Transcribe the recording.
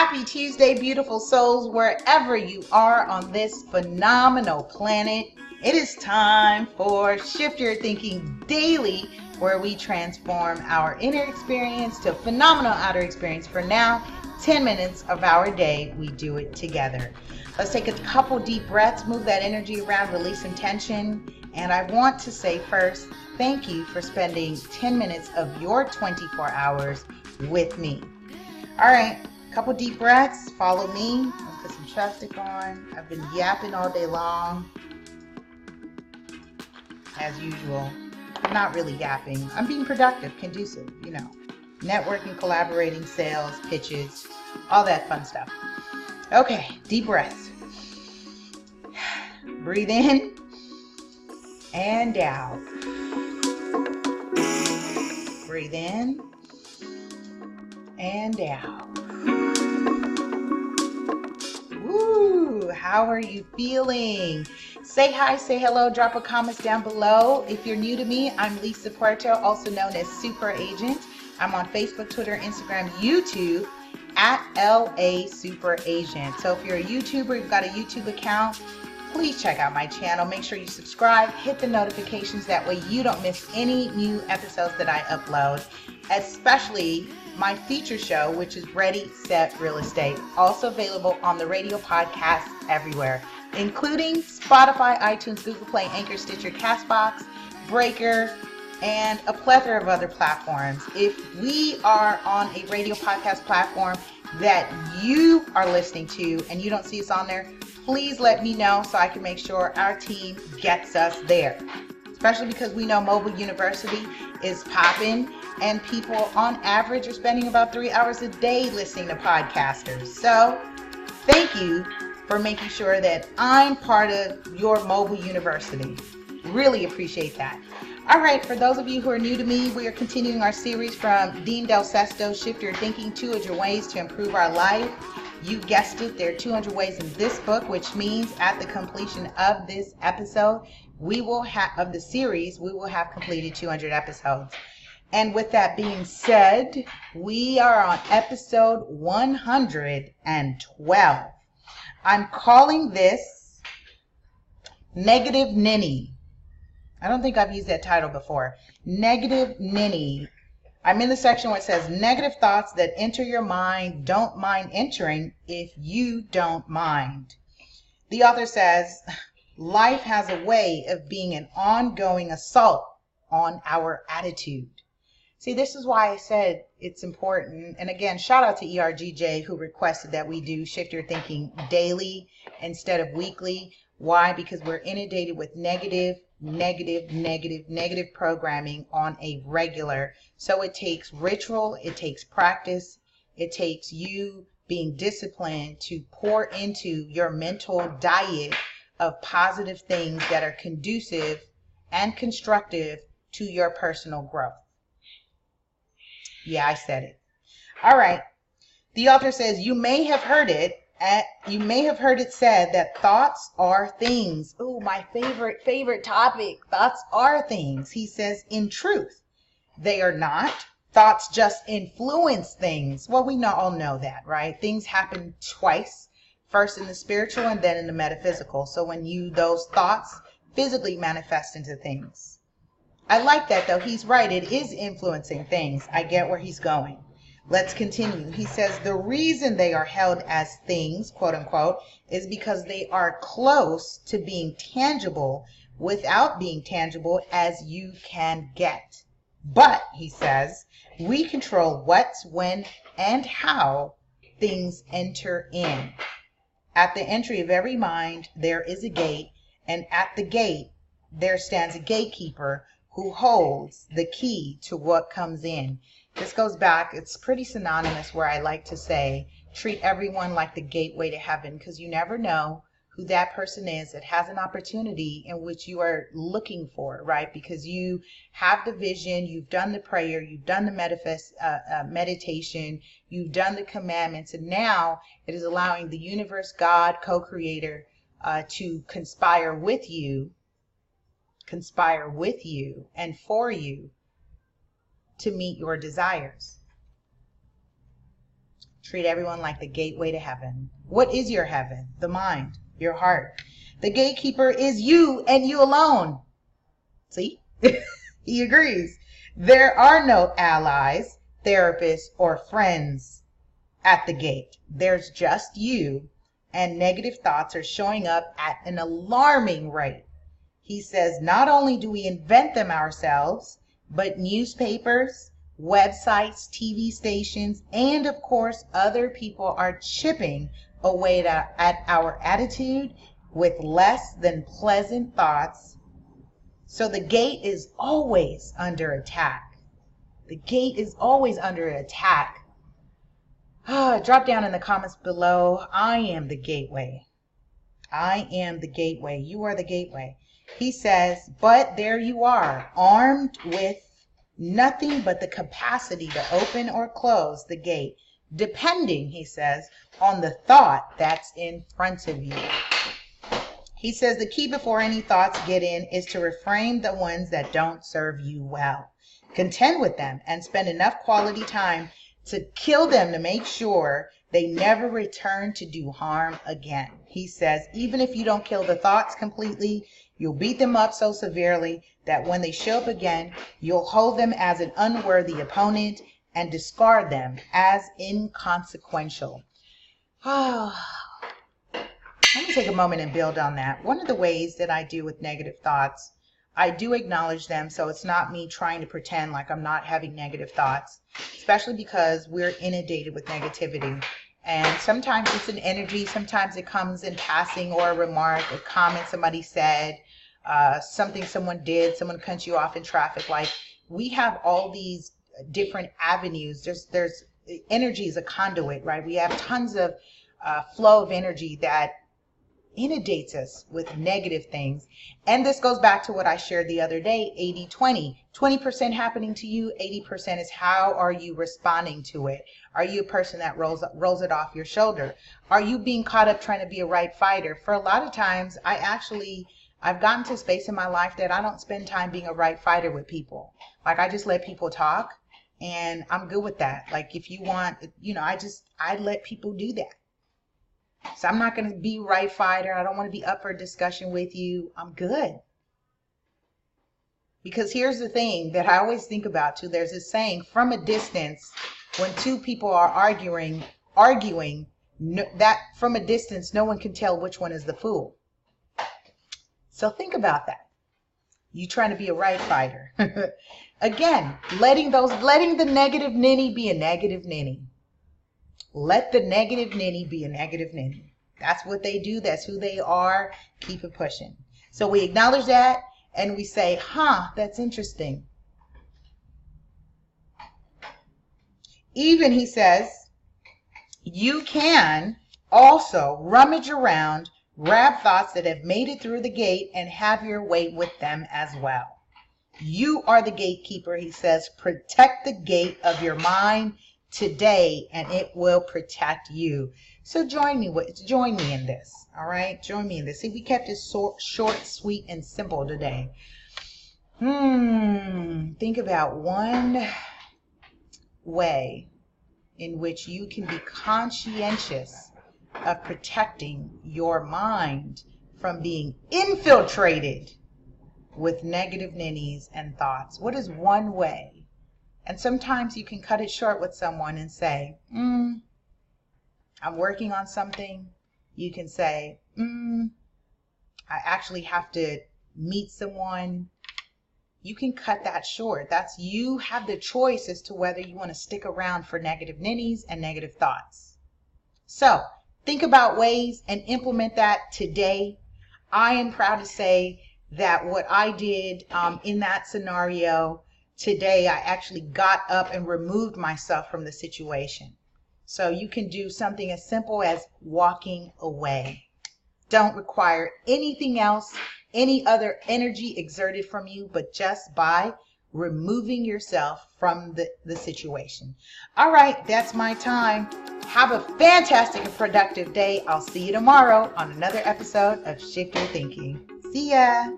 Happy Tuesday, beautiful souls, wherever you are on this phenomenal planet. It is time for Shift Your Thinking Daily, where we transform our inner experience to a phenomenal outer experience. For now, 10 minutes of our day, we do it together. Let's take a couple deep breaths, move that energy around, release some tension. And I want to say first, thank you for spending 10 minutes of your 24 hours with me. All right, couple deep breaths, follow me. Let's put some chapstick on. I've been yapping all day long, as usual. I'm not really yapping. I'm being productive, conducive, networking, collaborating, sales, pitches, all that fun stuff. Okay, deep breaths. Breathe in and out. Breathe in and out. Woo! How are you feeling? Say hi, say hello, drop a comment down below. If you're new to me, I'm Lisa Puerto, also known as Super Agent. I'm on Facebook, Twitter, Instagram, YouTube at LA Super Agent. So if you're a YouTuber, you've got a YouTube account, please check out my channel. Make sure you subscribe, hit the notifications. That way you don't miss any new episodes that I upload, especially my feature show, which is Ready, Set, Real Estate. Also available on the radio podcast everywhere, including Spotify, iTunes, Google Play, Anchor, Stitcher, Castbox, Breaker, and a plethora of other platforms. If we are on a radio podcast platform that you are listening to and you don't see us on there, please let me know so I can make sure our team gets us there. Especially because we know Mobile University is popping and people on average are spending about 3 hours a day listening to podcasters. So thank you for making sure that I'm part of your Mobile University. Really appreciate that. All right, for those of you who are new to me, we are continuing our series from Dean Del Sesto, Shift Your Thinking, 200 Ways to Improve Our Life. You guessed it, there are 200 ways in this book, which means at the completion of this episode, we will have completed 200 episodes. And with that being said, we are on episode 112. I'm calling this Negative Ninny. I don't think I've used that title before. Negative Ninny. I'm in the section where it says negative thoughts that enter your mind, don't mind entering if you don't mind. The author says, life has a way of being an ongoing assault on our attitude. See, this is why I said it's important. And again, shout out to ERGJ who requested that we do Shift Your Thinking daily instead of weekly. Why? Because we're inundated with negative programming on a regular. So it takes ritual, it takes practice, it takes you being disciplined to pour into your mental diet of positive things that are conducive and constructive to your personal growth. Yeah, I said it. All right. The author says, you may have heard it said that thoughts are things. Oh, my favorite topic. Thoughts are things. He says, in truth, they are not. Thoughts just influence things. Well, we all know that, right? Things happen twice, first in the spiritual and then in the metaphysical. So when those thoughts physically manifest into things. I like that, though. He's right. It is influencing things. I get where he's going. Let's continue. He says the reason they are held as things, quote unquote, is because they are close to being tangible without being tangible as you can get. But, he says, we control what, when, and how things enter in. At the entry of every mind, there is a gate, and at the gate, there stands a gatekeeper who holds the key to what comes in. This goes back, it's pretty synonymous where I like to say, treat everyone like the gateway to heaven, because you never know who that person is that has an opportunity in which you are looking for, right? Because you have the vision, you've done the prayer, you've done the meditation, you've done the commandments, and now it is allowing the universe, God, co-creator, to conspire with you and for you to meet your desires. Treat everyone like the gateway to heaven. What is your heaven? The mind, your heart. The gatekeeper is you and you alone. See? He agrees. There are no allies, therapists, or friends at the gate. There's just you, and negative thoughts are showing up at an alarming rate. He says not only do we invent them ourselves, but newspapers, websites, TV stations, and of course other people are chipping away at our attitude with less than pleasant thoughts. So the gate is always under attack. The gate is always under attack. Drop down in the comments below. I am the gateway. I am the gateway. You are the gateway. He says, but there you are, armed with nothing but the capacity to open or close the gate, depending, he says, on the thought that's in front of you. He says the key before any thoughts get in is to reframe the ones that don't serve you well. Contend with them and spend enough quality time to kill them to make sure they never return to do harm again. He says even if you don't kill the thoughts completely, you'll beat them up so severely that when they show up again, you'll hold them as an unworthy opponent and discard them as inconsequential. Let me take a moment and build on that. One of the ways that I do with negative thoughts, I do acknowledge them, so it's not me trying to pretend like I'm not having negative thoughts, especially because we're inundated with negativity. And sometimes it's an energy, sometimes it comes in passing or a remark, a comment somebody said, something someone did, someone cut you off in traffic. Like, we have all these different avenues. There's energy is a conduit, right? We have tons of flow of energy that inundates us with negative things. And this goes back to what I shared the other day, 80-20. 20% happening to you, 80% is how are you responding to it? Are you a person that rolls it off your shoulder? Are you being caught up trying to be a right fighter? For a lot of times, I've gotten to a space in my life that I don't spend time being a right fighter with people. Like, I just let people talk, and I'm good with that. Like, if you want, I let people do that. So I'm not going to be right fighter. I don't want to be up for a discussion with you. I'm good. Because here's the thing that I always think about too. There's this saying, from a distance, when two people are arguing, that from a distance, no one can tell which one is the fool. So think about that. You trying to be a right fighter. Again, letting the negative ninny be a negative ninny. Let the negative ninny be a negative ninny. That's what they do. That's who they are. Keep it pushing. So we acknowledge that and we say, that's interesting. Even, he says, you can also rummage around, grab thoughts that have made it through the gate and have your way with them as well. You are the gatekeeper, he says. Protect the gate of your mind today and it will protect you. So join me in this. All right, join me in this. See, we kept it short, sweet, and simple today. Think about one way in which you can be conscientious of protecting your mind from being infiltrated with negative ninnies and thoughts. What is one way? And sometimes you can cut it short with someone and say, I'm working on something. You can say, I actually have to meet someone. You can cut that short. You have the choice as to whether you want to stick around for negative ninnies and negative thoughts. So think about ways and implement that today. I am proud to say that what I did in that scenario today, I actually got up and removed myself from the situation. So you can do something as simple as walking away. Don't require anything else, any other energy exerted from you, but just by removing yourself from the situation. All right, that's my time. Have a fantastic and productive day. I'll see you tomorrow on another episode of Shift Your Thinking. See ya.